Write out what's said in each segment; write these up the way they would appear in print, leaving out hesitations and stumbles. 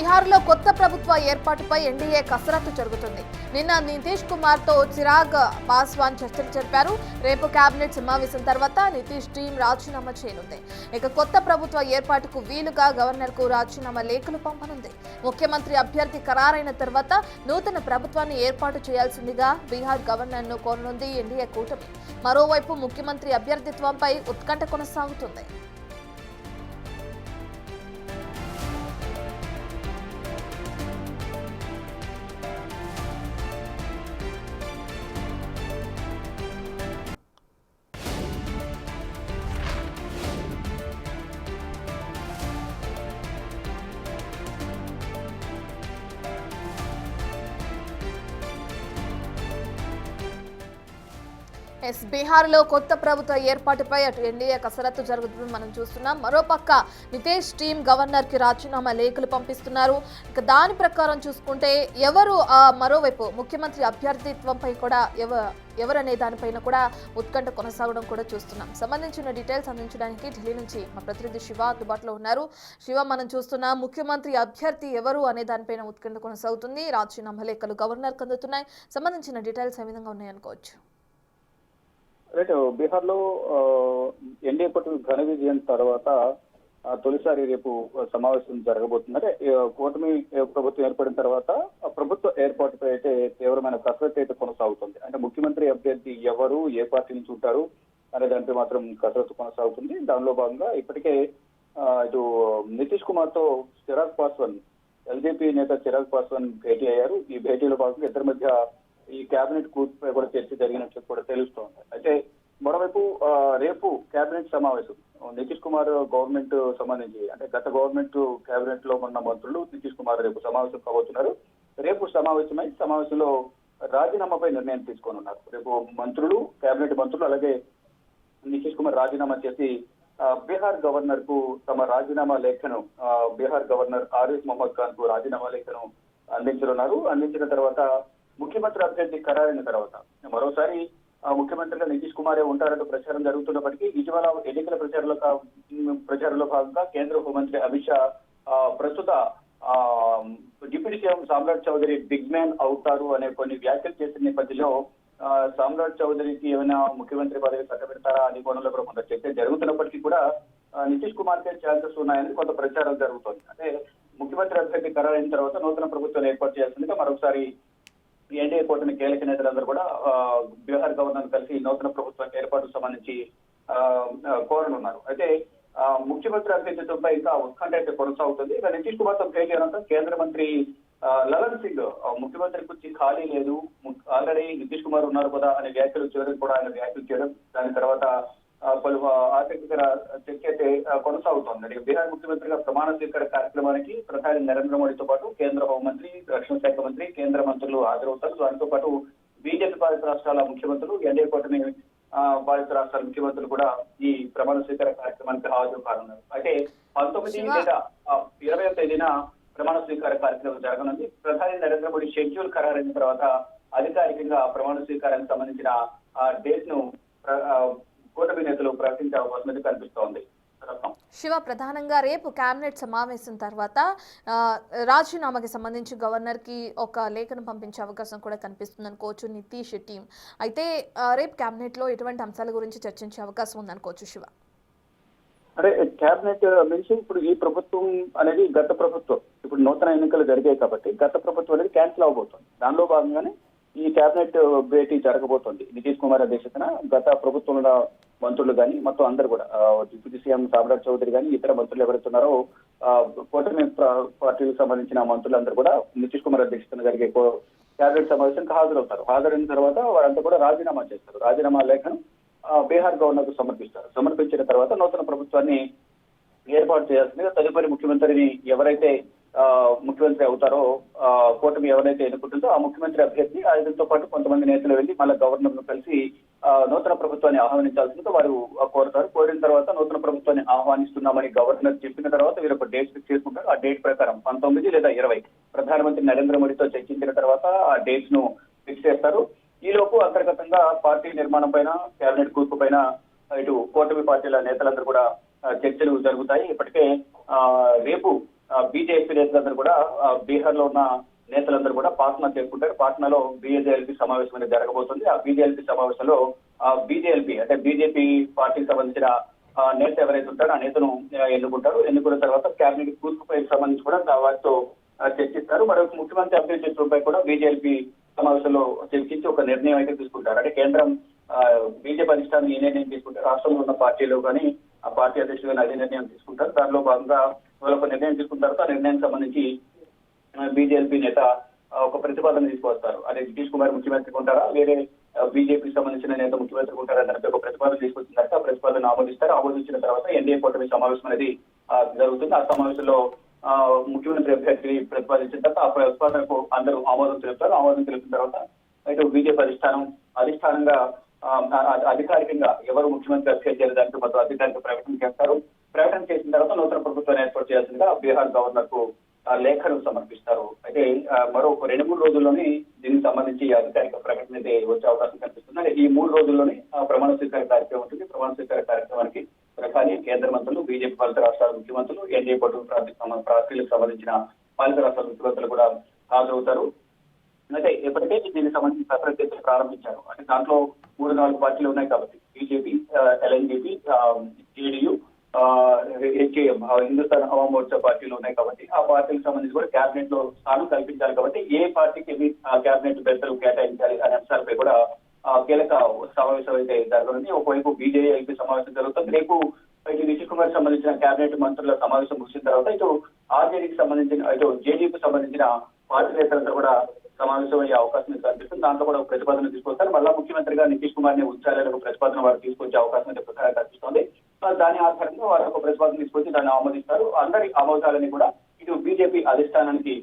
బీహార్లో కొత్త ప్రభుత్వ ఏర్పాటుపై ఎన్డీఏ కసరత్తు జరుగుతుంది. నిన్న నితీష్ కుమార్తో చిరాగ్ పాస్వాన్ చర్చలు జరిపారు. రేపు కేబినెట్ సమావేశం తర్వాత నితీష్ టీం రాజీనామా చేయనుంది. ఇక కొత్త ప్రభుత్వ ఏర్పాటుకు వీలుగా గవర్నర్కు రాజీనామా లేఖలు పంపనుంది. ముఖ్యమంత్రి అభ్యర్థి ఖరారైన తర్వాత నూతన ప్రభుత్వాన్ని ఏర్పాటు చేయాల్సిందిగా బీహార్ గవర్నర్ను కోరనుంది ఎన్డీఏ కూటమి. మరోవైపు ముఖ్యమంత్రి అభ్యర్థిత్వంపై ఉత్కంఠ కొనసాగుతుంది. బీహార్లో కొత్త ప్రభుత్వ ఏర్పాటుపై అటు ఎన్డీఏ కసరత్తు జరుగుతుంది మనం చూస్తున్నాం. మరోపక్క నితీష్ టీం గవర్నర్ కి రాజీనామా లేఖలు పంపిస్తున్నారు. ఇక దాని ప్రకారం చూసుకుంటే మరోవైపు ముఖ్యమంత్రి అభ్యర్థిత్వంపై కూడా ఎవరనే దానిపైన కూడా ఉత్కంఠ కొనసాగడం కూడా చూస్తున్నాం. సంబంధించిన డీటెయిల్స్ అందించడానికి ఢిల్లీ నుంచి మా ప్రతినిధి శివ అందుబాటులో ఉన్నారు. శివ, మనం చూస్తున్నాం ముఖ్యమంత్రి అభ్యర్థి ఎవరు అనే దానిపైన ఉత్కంఠ కొనసాగుతుంది. రాజీనామా లేఖలు గవర్నర్ అందుతున్నాయి. సంబంధించిన డీటెయిల్స్ ఏ విధంగా ఉన్నాయనుకోవచ్చు? రైట్, బీహార్ లో ఎన్డీఏ కూటమి ఘన విజయం తర్వాత తొలిసారి రేపు సమావేశం జరగబోతుందంటే కూటమి ప్రభుత్వం ఏర్పడిన తర్వాత ప్రభుత్వ ఏర్పాటుపై అయితే తీవ్రమైన కసరత్తు అయితే కొనసాగుతుంది. అంటే ముఖ్యమంత్రి అభ్యర్థి ఎవరు, ఏ పార్టీ నుంచి ఉంటారు అనే దానిపై మాత్రం కసరత్తు కొనసాగుతుంది. దానిలో భాగంగా ఇప్పటికే ఇటు నితీష్ కుమార్ తో చిరాగ్ పాస్వాన్, ఎల్జేపీ నేత చిరాగ్ పాస్వాన్ భేటీ అయ్యారు. ఈ భేటీలో భాగంగా ఇద్దరి మధ్య ఈ కేబినెట్ కూర్పుపై కూడా చర్చ జరిగినట్లు కూడా తెలుస్తోంది. అయితే మరోవైపు రేపు కేబినెట్ సమావేశం నితీష్ కుమార్ గవర్నమెంట్ సంబంధించి అంటే గత గవర్నమెంట్ కేబినెట్ లో ఉన్న మంత్రులు నితీష్ కుమార్ రేపు సమావేశం కాబోతున్నారు. రేపు సమావేశంలో రాజీనామాపై నిర్ణయం తీసుకోనున్నారు. రేపు మంత్రులు, కేబినెట్ మంత్రులు అలాగే నితీష్ కుమార్ రాజీనామా చేసి బీహార్ గవర్నర్ కు తమ రాజీనామా లేఖను బీహార్ గవర్నర్ ఆరిఫ్ మహమ్మద్ ఖాన్ కు రాజీనామా లేఖను అందించనున్నారు. అందించిన తర్వాత ముఖ్యమంత్రి అభ్యర్థి ఖరారైన తర్వాత మరోసారి ముఖ్యమంత్రిగా నితీష్ కుమారే ఉంటారంటూ ప్రచారం జరుగుతున్నప్పటికీ ఇటీవల ఎన్నికల ప్రచారంలో భాగంగా కేంద్ర హోంమంత్రి అమిత్ షా ప్రస్తుత డిప్యూటీ సీఎం సామ్రాట్ చౌదరి బిగ్ మ్యాన్ అవుతారు అనే కొన్ని వ్యాఖ్యలు చేసిన నేపథ్యంలో సామ్రాట్ చౌదరికి ఏమైనా ముఖ్యమంత్రి పదవి కట్టబెడతారా అనే కోణంలో కూడా కొంత చర్చ జరుగుతున్నప్పటికీ కూడా నితీష్ కుమార్ కే ఛాన్సెస్ ఉన్నాయని కొంత ప్రచారం జరుగుతోంది. అంటే ముఖ్యమంత్రి అభ్యర్థి ఖరారైన తర్వాత నూతన ప్రభుత్వాన్ని ఏర్పాటు చేయాల్సిందిగా మరొకసారి ఎన్డీఏ కూటమి కీలక నేతలందరూ కూడా బీహార్ గవర్నర్ కలిసి నూతన ప్రభుత్వానికి ఏర్పాటుకు సంబంధించి కోరనున్నారు. అయితే ముఖ్యమంత్రి అభ్యర్థిత్వంపై ఇంకా ఉత్కంఠ అయితే కొనసాగుతుంది. ఇక నితీష్ కుమార్ తో భేటీ అయినాక కేంద్ర మంత్రి లలన్ సింగ్ ముఖ్యమంత్రి కుర్చీ ఖాళీ లేదు, ఆల్రెడీ నితీష్ కుమార్ ఉన్నారు కదా అనే వ్యాఖ్యలు చేయడం కూడా ఆయన వ్యాఖ్యలు చేయడం, దాని తర్వాత పలు ఆసక్తికర చర్చ అయితే కొనసాగుతోంది. బీహార్ ముఖ్యమంత్రిగా ప్రమాణ స్వీకార కార్యక్రమానికి ప్రధాని నరేంద్ర మోడీతో పాటు కేంద్ర హోంమంత్రి, రక్షణ శాఖ మంత్రి, కేంద్ర మంత్రులు హాజరవుతారు. దానితో పాటు బీజేపీ పాలిత రాష్ట్రాల ముఖ్యమంత్రులు, ఎన్డీఏ కూటమి పాలిత రాష్ట్రాల ముఖ్యమంత్రులు కూడా ఈ ప్రమాణ స్వీకార కార్యక్రమానికి హాజరు కానున్నారు. అయితే 19 లేదా 20వ తేదీన ప్రమాణ స్వీకార కార్యక్రమం జరగనుంది. ప్రధాని నరేంద్ర మోడీ షెడ్యూల్ ఖరారైన తర్వాత అధికారికంగా ప్రమాణ స్వీకారానికి సంబంధించిన డేట్ ను కూటమి నేతలు ప్రకటించే అవకాశం అయితే కనిపిస్తోంది. శివ, ప్రధానంగా రేపు కేబినెట్ సమావేశం తర్వాత రాజీనామాకి సంబంధించి గవర్నర్ కి ఒక లేఖను పంపించే అవకాశం కూడా కనిపిస్తుంది అనుకోవచ్చు నితీష్ టీం. అయితే రేపు కేబినెట్ లో ఎటువంటి అంశాల గురించి చర్చించే అవకాశం ఉందనుకోవచ్చు శివ? అంటే కేబినెట్ నుంచి ఇప్పుడు ఈ ప్రభుత్వం అనేది గత ప్రభుత్వం, ఇప్పుడు నూతన ఎన్నికలు జరిగాయి కాబట్టి గత ప్రభుత్వం అనేది క్యాన్సిల్ అవబోతుంది. దానిలో భాగంగానే ఈ కేబినెట్ భేటీ జరగబోతోంది. నితీష్ కుమార్ అధ్యక్షతన గత ప్రభుత్వంలో మంత్రులు కానీ మొత్తం అందరూ కూడా డిప్యూటీ సీఎం సామ్రాట్ చౌదరి కానీ ఇతర మంత్రులు ఎవరైతున్నారో కూటమి పార్టీలకు సంబంధించిన మంత్రులందరూ కూడా నితీష్ కుమార్ అధ్యక్షతన జరిగే కేబినెట్ సమావేశానికి హాజరవుతారు. హాజరైన తర్వాత వారంతా కూడా రాజీనామా చేస్తారు. రాజీనామా లేఖను బీహార్ గవర్నర్ కు సమర్పిస్తారు. సమర్పించిన తర్వాత నూతన ప్రభుత్వాన్ని ఏర్పాటు చేయాల్సిందిగా తదుపరి ముఖ్యమంత్రిని ఎవరైతే ముఖ్యమంత్రి అవుతారో కూటమి ఎవరైతే ఎన్నుకుంటుందో ఆ ముఖ్యమంత్రి అభ్యర్థి ఆయనతో పాటు కొంతమంది నేతలు వెళ్లి మళ్ళీ గవర్నర్ ను కలిసి నూతన ప్రభుత్వాన్ని ఆహ్వానించాల్సిందిగా వారు కోరుతారు. కోరిన తర్వాత నూతన ప్రభుత్వాన్ని ఆహ్వానిస్తున్నామని గవర్నర్ చెప్పిన తర్వాత వీరు ఒక డేట్ ఫిక్స్ చేసుకుంటారు. ఆ డేట్ ప్రకారం 19 లేదా 20 ప్రధానమంత్రి నరేంద్ర మోడీతో చర్చించిన తర్వాత ఆ డేట్స్ ను ఫిక్స్ చేస్తారు. ఈలోపు అంతర్గతంగా పార్టీ నిర్మాణం పైన, కేబినెట్ కూర్పు పైన ఇటు కూటమి పార్టీల నేతలందరూ కూడా చర్చలు జరుగుతాయి. ఇప్పటికే రేపు బీజేపీ నేతలందరూ కూడా బీహార్ లో ఉన్న నేతలందరూ కూడా పాట్నా చేరుకుంటారు. పాట్నాలో బీజేఎల్పీ సమావేశం అనేది జరగబోతుంది. ఆ బీజేఎల్పీ సమావేశంలో బీజేఎల్పీ అంటే బీజేపీ పార్టీకి సంబంధించిన నేత ఎవరైతే ఉంటారో ఆ నేతను ఎన్నుకుంటారు. ఎన్నుకున్న తర్వాత కేబినెట్ కూర్పుపై సంబంధించి కూడా వారితో చర్చిస్తారు. మరొక ముఖ్యమంత్రి అభ్యర్థిత్వంపై కూడా బీజేపీ సమావేశంలో చర్చించి ఒక నిర్ణయం అయితే తీసుకుంటారు. అంటే కేంద్రం బీజేపీ అధిష్టానం ఏ నిర్ణయం తీసుకుంటారు, రాష్ట్రంలో ఉన్న పార్టీలో కానీ ఆ పార్టీ అధ్యక్షులు కానీ అదే నిర్ణయం తీసుకుంటారు. దానిలో భాగంగా వాళ్ళు ఒక నిర్ణయం తీసుకున్న తర్వాత ఆ నిర్ణయానికి సంబంధించి బీజేపీ నేత ఒక ప్రతిపాదన తీసుకొస్తారు. అదే నితీష్ కుమార్ ముఖ్యమంత్రికి ఉంటారా, వేరే బీజేపీకి సంబంధించిన నేత ముఖ్యమంత్రికి ఉంటారా అని ఒక ప్రతిపాదన తీసుకొచ్చిన తర్వాత ఆ ప్రతిపాదన ఆమోదిస్తారు. ఆమోదించిన తర్వాత ఎన్డీఏ కూటమి సమావేశం అనేది జరుగుతుంది. ఆ సమావేశంలో ముఖ్యమంత్రి అభ్యర్థి ప్రతిపాదించిన తర్వాత ఆ ప్రతిపాదనకు అందరూ ఆమోదం తెలుపుతారు. ఆమోదం తెలిపిన తర్వాత అయితే బీజేపీ అధిష్టానంగా అధికారికంగా ఎవరు ముఖ్యమంత్రి అభ్యర్థి అనే దానికి మొత్తం అధికారిక ప్రకటన చేస్తారు. ప్రకటన చేసిన తర్వాత నూతన ప్రభుత్వాన్ని ఏర్పాటు చేయాల్సిందిగా బీహార్ గవర్నర్ కు లేఖను సమర్పిస్తారు. అయితే మరో 2-3 రోజుల్లోనే దీనికి సంబంధించి అధికారిక ప్రకటన అయితే వచ్చే అవకాశం కనిపిస్తుంది. అంటే ఈ 3 రోజుల్లోనే ప్రమాణ స్వీకార కార్యక్రమం ఉంటుంది. ప్రమాణ స్వీకార కార్యక్రమానికి ప్రధాని, కేంద్ర మంత్రులు, బీజేపీ పాలిత రాష్ట్రాల ముఖ్యమంత్రులు, ఎన్డీఏ కూటమి పార్టీలకు సంబంధించిన పాలిత రాష్ట్రాల ముఖ్యమంత్రులు కూడా హాజరవుతారు. అయితే ఇప్పటికే దీనికి సంబంధించి సపరేట్ చర్చలు ప్రారంభించారు. అంటే దాంట్లో 3-4 పార్టీలు ఉన్నాయి కాబట్టి బీజేపీ, ఎల్ఎన్జీపీ, జేడీయూ, హెచ్ఏఎం, హిందుస్థాన్ హవా మోర్చా పార్టీలు ఉన్నాయి కాబట్టి ఆ పార్టీలకు సంబంధించి కూడా కేబినెట్ లో స్థానం కల్పించాలి. కాబట్టి ఏ పార్టీకి కేబినెట్ బెర్తలు కేటాయించాలి అనే అంశాలపై కూడా కీలక సమావేశం అయితే జరగనుంది. ఒకవైపు బీజేపీ సమావేశం జరుగుతుంది. రేపు ఇటు నితీష్ కుమార్ సంబంధించిన కేబినెట్ మంత్రుల సమావేశం ముగిసిన తర్వాత ఇటు ఆర్జేడీకి సంబంధించిన ఇటు జేడీకి సంబంధించిన పార్టీ నేతలంతా కూడా సమావేశం అయ్యే అవకాశం కనిపిస్తుంది. దాంట్లో కూడా ఒక ప్రతిపాదన తీసుకొస్తారు. మళ్ళా ముఖ్యమంత్రిగా నితీష్ కుమార్ ని ఉంచాలని ఒక ప్రతిపాదన వారు తీసుకొచ్చే అవకాశం అయితే కనిపిస్తోంది. దాని ఆధారంగా వారు ఒక ప్రతిపాదన తీసుకొచ్చి దాన్ని ఆమోదిస్తారు. అందరి ఆమోదాలని కూడా ఇటు బీజేపీ అధిష్టానానికి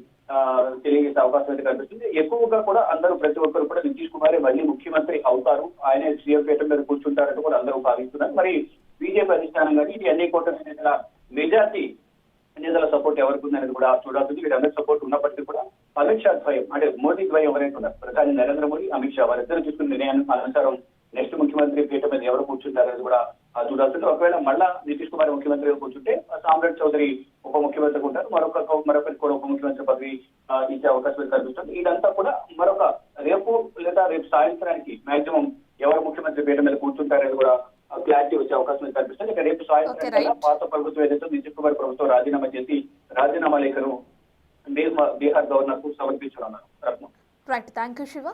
తెలియజేసే అవకాశం అయితే కనిపిస్తుంది. ఎక్కువగా కూడా అందరూ ప్రతి ఒక్కరు కూడా నితీష్ కుమార్ మళ్ళీ ముఖ్యమంత్రి అవుతారు, ఆయనే సీఎం పీఠం మీద కూర్చుంటారంటూ కూడా అందరూ భావిస్తున్నారు. మరి బీజేపీ అధిష్టానం కానీ ఇది ఎన్డీఏ కూటమి నేతల మెజార్టీ నేతల సపోర్ట్ ఎవరికి ఉందనేది కూడా చూడాల్సింది. వీరందరి సపోర్ట్ ఉన్నప్పటికీ కూడా అమిత్ షా ద్వయం అంటే మోదీ ద్వయం ఎవరైతే ఉన్నారు, ప్రధాని నరేంద్ర మోదీ, అమిత్ షా వారిద్దరు తీసుకున్న నిర్ణయాన్ని అనుసారం నెక్స్ట్ ముఖ్యమంత్రి పీఠం మీద ఎవరు కూర్చుంటారనేది కూడా చూడాల్సింది. ఒకవేళ మళ్ళా నితీష్ కుమార్ ముఖ్యమంత్రిగా కూర్చుంటే సామ్రాట్ చౌదరి ఉప ముఖ్యమంత్రిగా ఉంటారు. మరొకరికి కూడా ఉప ముఖ్యమంత్రి పదవి ఇచ్చే అవకాశం కనిపిస్తుంది. ఇదంతా కూడా రేపు సాయంత్రానికి మాక్సిమం ఎవరు ముఖ్యమంత్రి పీఠం మీద కూర్చుంటారనేది కూడా క్లారిటీ వచ్చే అవకాశం కనిపిస్తుంది. ఇక రేపు సాయంత్రం పాత ప్రభుత్వం ఏదైతే నితీష్ కుమార్ ప్రభుత్వం రాజీనామా చేసి రాజీనామా లేఖను బీహార్ గవర్నర్ కు సమర్పించనున్నారు. Right, thank you Shiva.